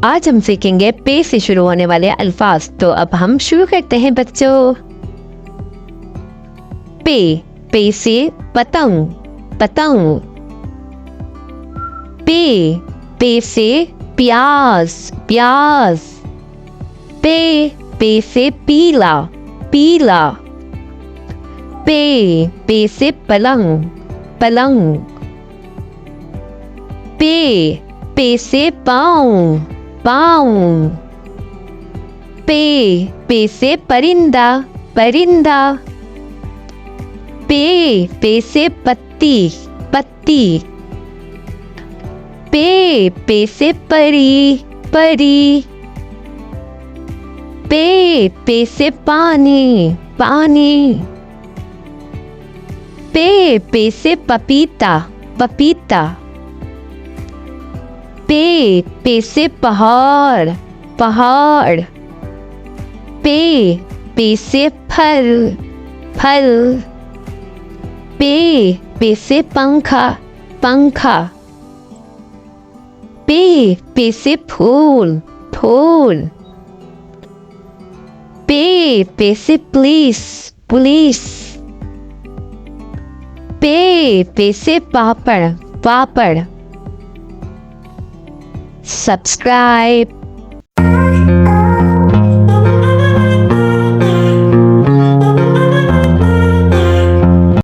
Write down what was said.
आज हम सीखेंगे पे से शुरू होने वाले अल्फाज। तो अब हम शुरू करते हैं बच्चों। पे, पे से पतंग, पतंग। पे, पे से प्याज, प्याज। पे, पे से पीला, पीला। पे, पे से पलंग, पलंग। पे, पे से पाँव, पाँव। पे, पे से परिंदा, परिंदा। पे, पे से पत्ती, पत्ती। पे, पे से परी, परी। पे, पे से पानी, पानी। पे, पे से पपीता, पपीता। पे, पे से पहाड़, पहाड़। पे, पे से फल, फल। पे, पे से पंखा, पंखा। पे, पे से फूल, फूल। पे, पे से पुलिस, पुलिस। पे, पे से पापड़, पापड़। Subscribe.